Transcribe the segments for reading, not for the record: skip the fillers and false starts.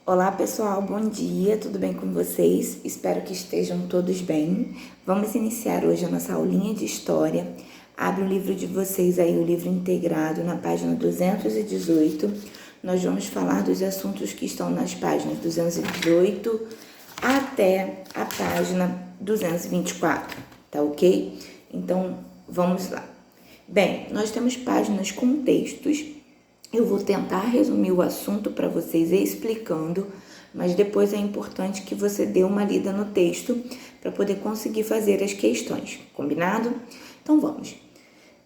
Olá pessoal, bom dia, tudo bem com vocês? Espero que estejam todos bem. Vamos iniciar hoje a nossa aulinha de história. Abre o livro de vocês aí, o livro integrado, na página 218. Nós vamos falar dos assuntos que estão nas páginas 218 até a página 224, tá ok? Então, vamos lá. Bem, nós temos páginas com textos. Eu vou tentar resumir o assunto para vocês explicando, mas depois é importante que você dê uma lida no texto para poder conseguir fazer as questões, combinado? Então vamos.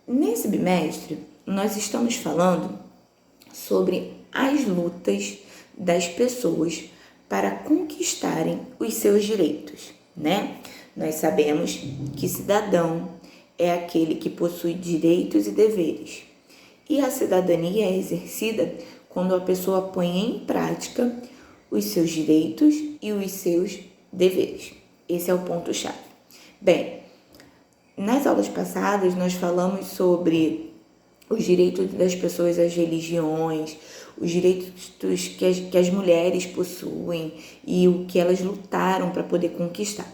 Nesse bimestre, nós estamos falando sobre as lutas das pessoas para conquistarem os seus direitos, né? Nós sabemos que cidadão é aquele que possui direitos e deveres. E a cidadania é exercida quando a pessoa põe em prática os seus direitos e os seus deveres. Esse é o ponto-chave. Bem, nas aulas passadas nós falamos sobre os direitos das pessoas às religiões, os direitos que as mulheres possuem e o que elas lutaram para poder conquistar.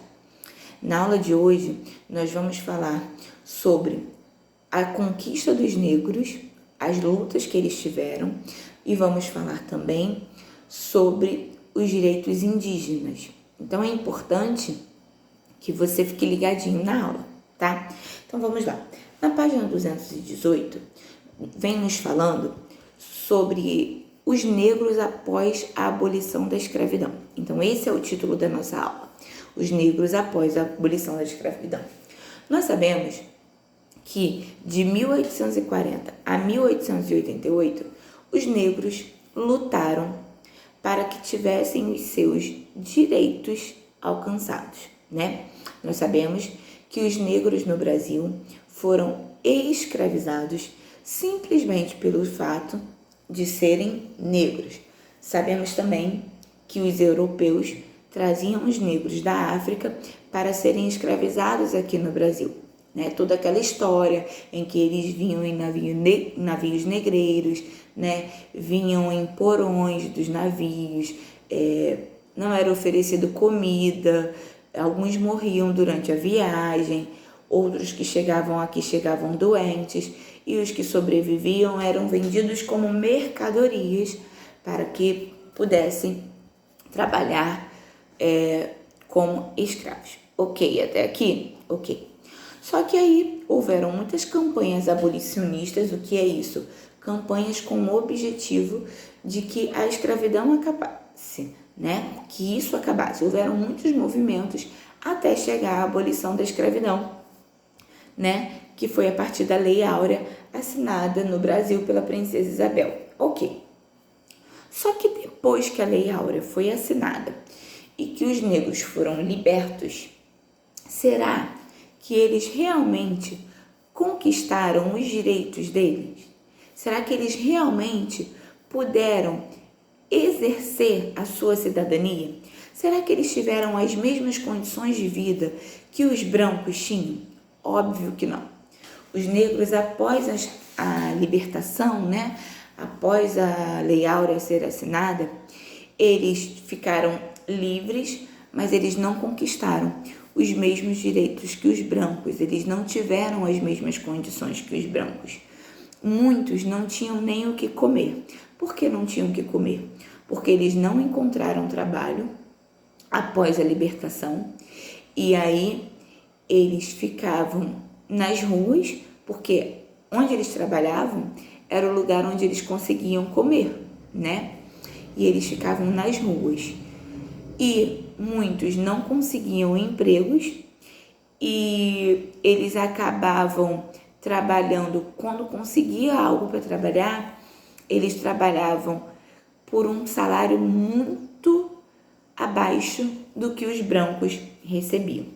Na aula de hoje, nós vamos falar sobre a conquista dos negros, as lutas que eles tiveram, e vamos falar também sobre os direitos indígenas. Então é importante que você fique ligadinho na aula, tá? Então vamos lá. Na página 218, vem nos falando sobre os negros após a abolição da escravidão. Então esse é o título da nossa aula, os negros após a abolição da escravidão. Nós sabemos que de 1840 a 1888, os negros lutaram para que tivessem os seus direitos alcançados, né? Nós sabemos que os negros no Brasil foram escravizados simplesmente pelo fato de serem negros. Sabemos também que os europeus traziam os negros da África para serem escravizados aqui no Brasil. Né, toda aquela história em que eles vinham em navios negreiros, né, vinham em porões dos navios, não era oferecido comida, alguns morriam durante a viagem, outros que chegavam aqui chegavam doentes, e os que sobreviviam eram vendidos como mercadorias para que pudessem trabalhar como escravos. Ok, até aqui? Ok. Só que aí houveram muitas campanhas abolicionistas. O que é isso? Campanhas com o objetivo de que a escravidão acabasse, né? Que isso acabasse. Houveram muitos movimentos até chegar à abolição da escravidão, né? Que foi a partir da Lei Áurea assinada no Brasil pela Princesa Isabel. Ok. Só que depois que a Lei Áurea foi assinada e que os negros foram libertos, será que eles realmente conquistaram os direitos deles? Será que eles realmente puderam exercer a sua cidadania? Será que eles tiveram as mesmas condições de vida que os brancos tinham? Óbvio que não. Os negros, após a libertação, né, após a Lei Áurea ser assinada, eles ficaram livres, mas eles não conquistaram os mesmos direitos que os brancos, eles não tiveram as mesmas condições que os brancos. Muitos não tinham nem o que comer. Por que não tinham o que comer? Porque eles não encontraram trabalho após a libertação, e aí eles ficavam nas ruas, porque onde eles trabalhavam era o lugar onde eles conseguiam comer, né? E eles ficavam nas ruas. E muitos não conseguiam empregos e eles acabavam trabalhando. Quando conseguia algo para trabalhar, eles trabalhavam por um salário muito abaixo do que os brancos recebiam.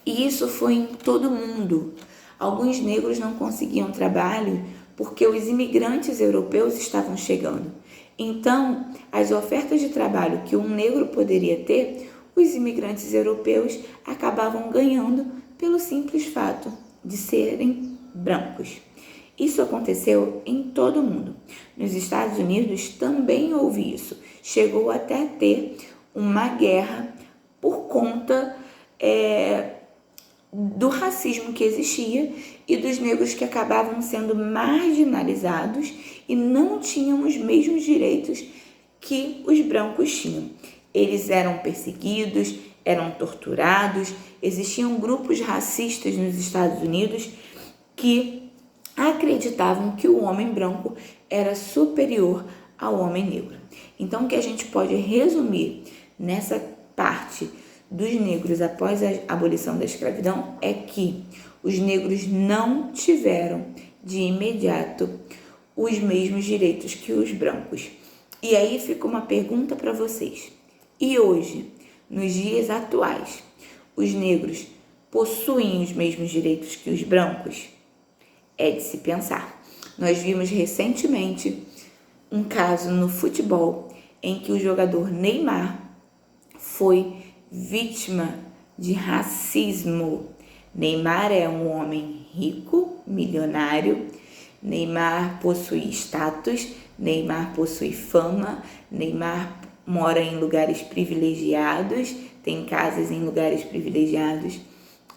E isso foi em todo mundo. Alguns negros não conseguiam trabalho porque os imigrantes europeus estavam chegando. Então, as ofertas de trabalho que um negro poderia ter, os imigrantes europeus acabavam ganhando pelo simples fato de serem brancos. Isso aconteceu em todo o mundo. Nos Estados Unidos também houve isso. chegou até a ter uma guerra por conta do racismo que existia e dos negros que acabavam sendo marginalizados e não tinham os mesmos direitos que os brancos tinham. Eles eram perseguidos, eram torturados, existiam grupos racistas nos Estados Unidos que acreditavam que o homem branco era superior ao homem negro. Então, o que a gente pode resumir nessa parte dos negros após a abolição da escravidão é que os negros não tiveram de imediato os mesmos direitos que os brancos. E aí fica uma pergunta para vocês. E hoje, nos dias atuais, os negros possuem os mesmos direitos que os brancos? É de se pensar. Nós vimos recentemente um caso no futebol em que o jogador Neymar foi vítima de racismo. Neymar é um homem rico, milionário. Neymar possui status, Neymar possui fama, Neymar mora em lugares privilegiados, tem casas em lugares privilegiados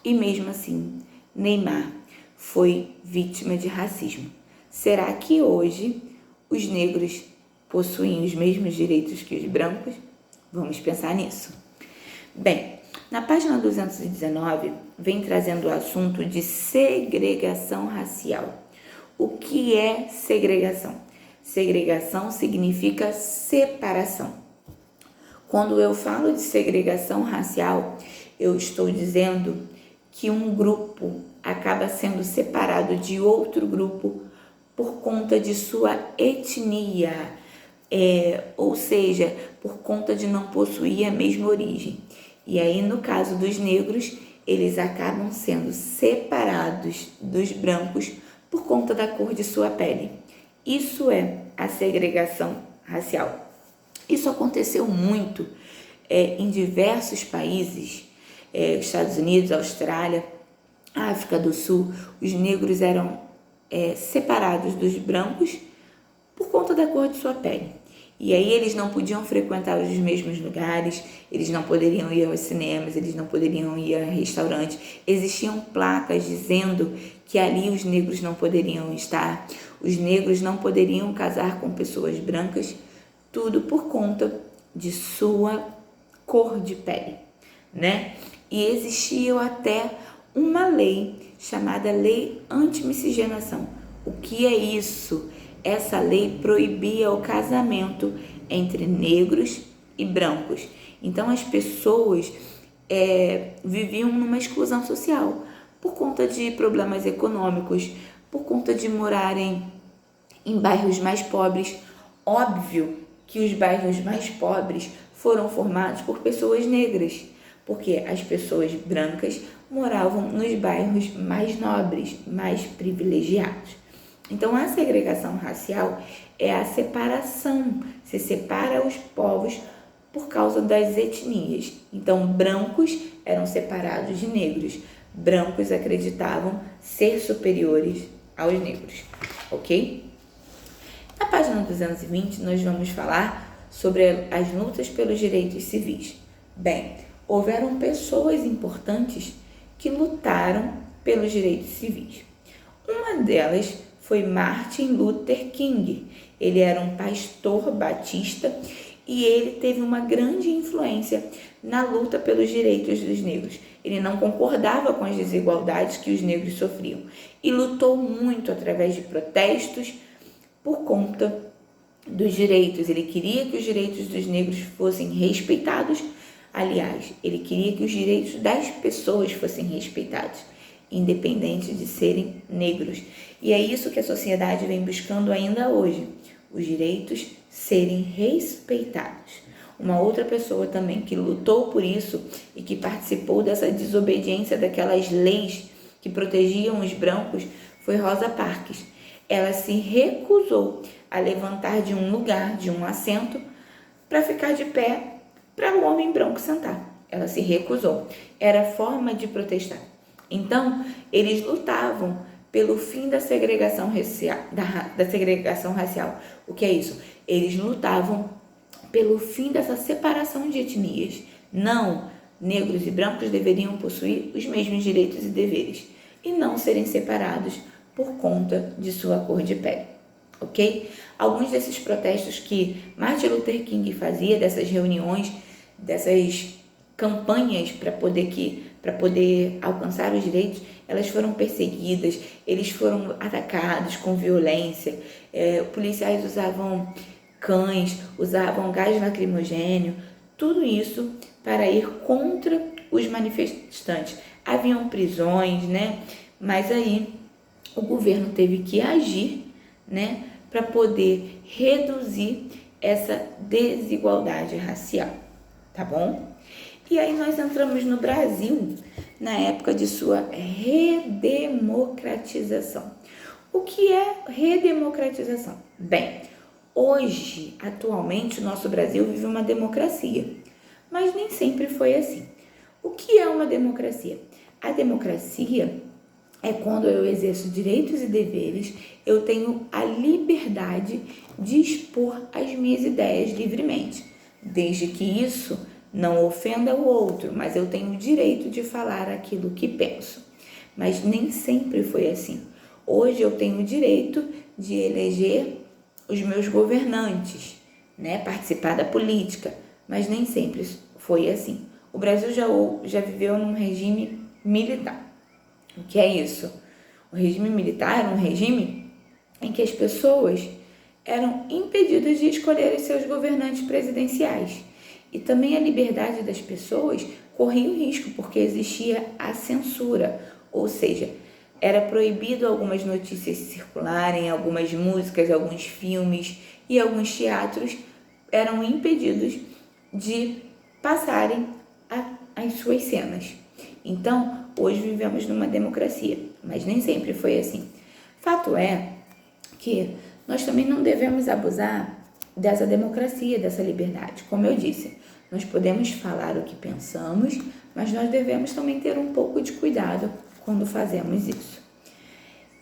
e mesmo assim Neymar foi vítima de racismo. Será que hoje os negros possuem os mesmos direitos que os brancos? Vamos pensar nisso. Bem, na página 219 vem trazendo o assunto de segregação racial. O que é segregação? Segregação significa separação. Quando eu falo de segregação racial, eu estou dizendo que um grupo acaba sendo separado de outro grupo por conta de sua etnia, ou seja, por conta de não possuir a mesma origem. E aí, no caso dos negros, eles acabam sendo separados dos brancos por conta da cor de sua pele. Isso é a segregação racial. Isso aconteceu muito em diversos países, Estados Unidos, Austrália, África do Sul. Os negros eram separados dos brancos por conta da cor de sua pele. E aí eles não podiam frequentar os mesmos lugares, eles não poderiam ir aos cinemas, eles não poderiam ir a restaurantes. Existiam placas dizendo que ali os negros não poderiam estar, os negros não poderiam casar com pessoas brancas, tudo por conta de sua cor de pele, né? E existia até uma lei chamada Lei Anti-Miscigenação. O que é isso? Essa lei proibia o casamento entre negros e brancos. Então as pessoas viviam numa exclusão social por conta de problemas econômicos, por conta de morarem em bairros mais pobres. Óbvio que os bairros mais pobres foram formados por pessoas negras, porque as pessoas brancas moravam nos bairros mais nobres, mais privilegiados. Então, a segregação racial é a separação, se separa os povos por causa das etnias. Então, brancos eram separados de negros, brancos acreditavam ser superiores aos negros, ok? Na página 220, nós vamos falar sobre as lutas pelos direitos civis. Bem, houveram pessoas importantes que lutaram pelos direitos civis. Uma delas foi Martin Luther King. Ele era um pastor batista e ele teve uma grande influência na luta pelos direitos dos negros. Ele não concordava com as desigualdades que os negros sofriam e lutou muito através de protestos por conta dos direitos. Ele queria que os direitos dos negros fossem respeitados. Aliás, ele queria que os direitos das pessoas fossem respeitados, independente de serem negros. E é isso que a sociedade vem buscando ainda hoje, os direitos serem respeitados. Uma outra pessoa também que lutou por isso e que participou dessa desobediência daquelas leis que protegiam os brancos foi Rosa Parks. Ela se recusou a levantar de um lugar, de um assento, para ficar de pé para o homem branco sentar. Ela se recusou. Era forma de protestar. Então, eles lutavam pelo fim da segregação racial. O que é isso? Eles lutavam pelo fim dessa separação de etnias. Não, negros e brancos deveriam possuir os mesmos direitos e deveres e não serem separados por conta de sua cor de pele, ok? Alguns desses protestos que Martin Luther King fazia, dessas reuniões, dessas campanhas para poder alcançar os direitos, elas foram perseguidas, eles foram atacados com violência, policiais usavam cães, usavam gás lacrimogênio, tudo isso para ir contra os manifestantes. Haviam prisões, né? Mas aí o governo teve que agir, né, para poder reduzir essa desigualdade racial, tá bom? E aí nós entramos no Brasil na época de sua redemocratização. O que é redemocratização? Bem, hoje, atualmente, o nosso Brasil vive uma democracia, mas nem sempre foi assim. O que é uma democracia? A democracia é quando eu exerço direitos e deveres, eu tenho a liberdade de expor as minhas ideias livremente, desde que isso não ofenda o outro, mas eu tenho o direito de falar aquilo que penso. Mas nem sempre foi assim. Hoje eu tenho o direito de eleger os meus governantes, né, participar da política, mas nem sempre foi assim. O Brasil já viveu num regime militar. O que é isso? O regime militar era um regime em que as pessoas eram impedidas de escolher os seus governantes presidenciais. E também a liberdade das pessoas corria o risco, porque existia a censura, ou seja, era proibido algumas notícias circularem, algumas músicas, alguns filmes e alguns teatros eram impedidos de passarem as suas cenas. Então, hoje vivemos numa democracia, mas nem sempre foi assim. Fato é que nós também não devemos abusar dessa democracia, dessa liberdade. Como eu disse, nós podemos falar o que pensamos, mas nós devemos também ter um pouco de cuidado quando fazemos isso.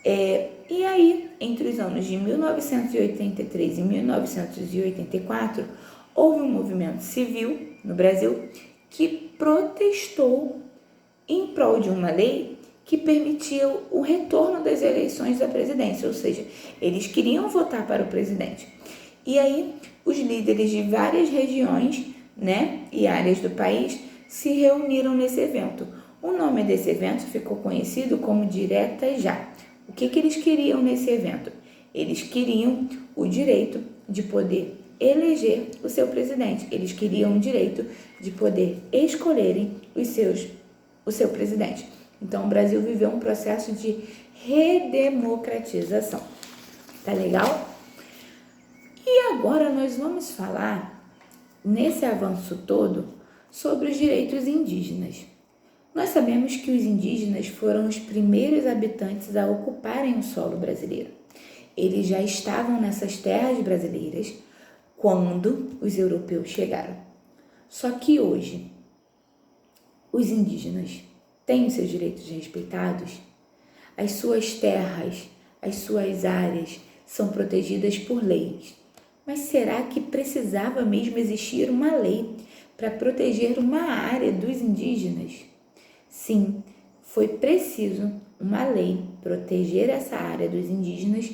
E aí, entre os anos de 1983 e 1984, houve um movimento civil no Brasil que protestou em prol de uma lei que permitia o retorno das eleições da presidência, ou seja, eles queriam votar para o presidente. E aí, os líderes de várias regiões, né, e áreas do país se reuniram nesse evento. O nome desse evento ficou conhecido como Direta Já. O que eles queriam nesse evento? Eles queriam o direito de poder eleger o seu presidente. Eles queriam o direito de poder escolherem o seu presidente. Então, o Brasil viveu um processo de redemocratização. Tá legal? E agora nós vamos falar, nesse avanço todo, sobre os direitos indígenas. Nós sabemos que os indígenas foram os primeiros habitantes a ocuparem o solo brasileiro. Eles já estavam nessas terras brasileiras quando os europeus chegaram. Só que hoje, os indígenas têm os seus direitos respeitados? As suas terras, as suas áreas são protegidas por leis. Mas será que precisava mesmo existir uma lei para proteger uma área dos indígenas? Sim, foi preciso uma lei proteger essa área dos indígenas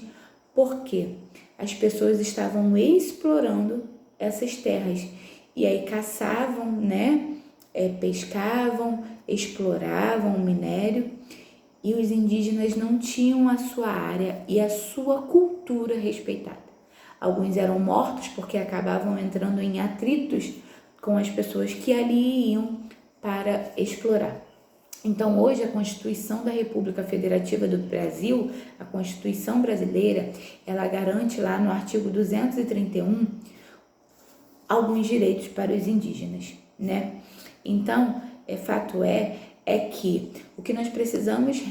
porque as pessoas estavam explorando essas terras e aí caçavam, né? Pescavam, exploravam o minério e os indígenas não tinham a sua área e a sua cultura respeitada. Alguns eram mortos porque acabavam entrando em atritos com as pessoas que ali iam para explorar. Então, hoje, a Constituição da República Federativa do Brasil, a Constituição brasileira, ela garante lá no artigo 231 alguns direitos para os indígenas, né? Então, fato é que o que nós precisamos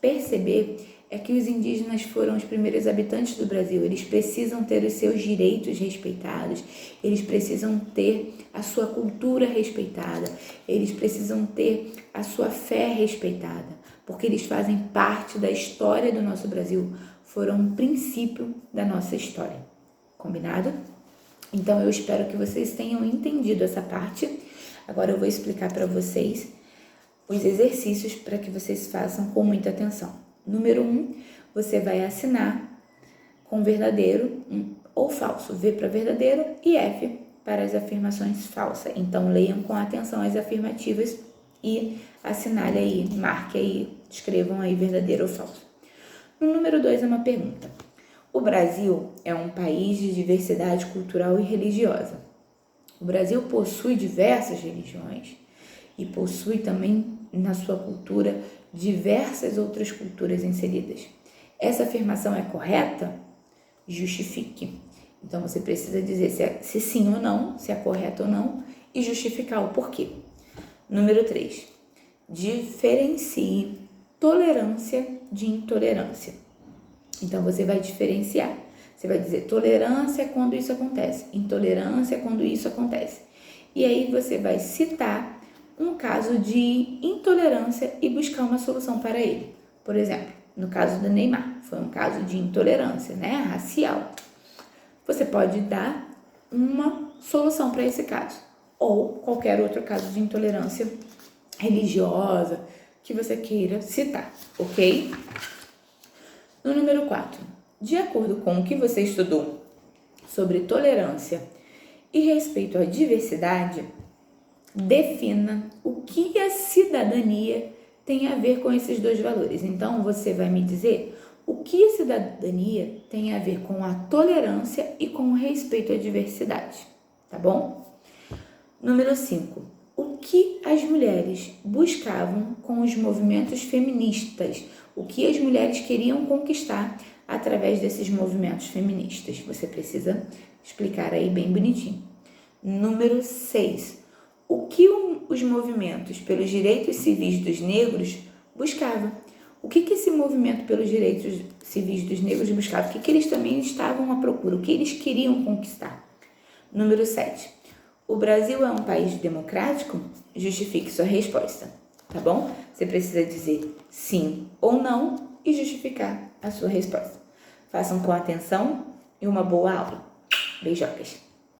perceber é que os indígenas foram os primeiros habitantes do Brasil. Eles precisam ter os seus direitos respeitados, eles precisam ter a sua cultura respeitada, eles precisam ter a sua fé respeitada, porque eles fazem parte da história do nosso Brasil, foram um princípio da nossa história. Combinado? Então, eu espero que vocês tenham entendido essa parte. Agora eu vou explicar para vocês os exercícios para que vocês façam com muita atenção. Número 1, você vai assinar com verdadeiro ou falso, V para verdadeiro e F para as afirmações falsas. Então, leiam com atenção as afirmativas e assinale aí, marque aí, escrevam aí verdadeiro ou falso. No número 2 é uma pergunta. O Brasil é um país de diversidade cultural e religiosa. O Brasil possui diversas religiões e possui também na sua cultura diversas outras culturas inseridas. Essa afirmação é correta? Justifique. Então, você precisa dizer se sim ou não, se é correto ou não, e justificar o porquê. Número 3. Diferencie tolerância de intolerância. Então, você vai diferenciar. Você vai dizer tolerância quando isso acontece, intolerância quando isso acontece. E aí, você vai citar um caso de intolerância e buscar uma solução para ele. Por exemplo, no caso do Neymar, foi um caso de intolerância, racial. Você pode dar uma solução para esse caso, ou qualquer outro caso de intolerância religiosa que você queira citar, ok? No número 4, de acordo com o que você estudou sobre tolerância e respeito à diversidade, defina o que a cidadania tem a ver com esses dois valores. Então, você vai me dizer o que a cidadania tem a ver com a tolerância e com o respeito à diversidade, tá bom? Número 5. O que as mulheres buscavam com os movimentos feministas? O que as mulheres queriam conquistar através desses movimentos feministas? Você precisa explicar aí bem bonitinho. Número 6. O que os movimentos pelos direitos civis dos negros buscavam? O que esse movimento pelos direitos civis dos negros buscava? O que eles também estavam à procura? O que eles queriam conquistar? Número 7. O Brasil é um país democrático? Justifique sua resposta, tá bom? Você precisa dizer sim ou não e justificar a sua resposta. Façam com atenção e uma boa aula. Beijocas!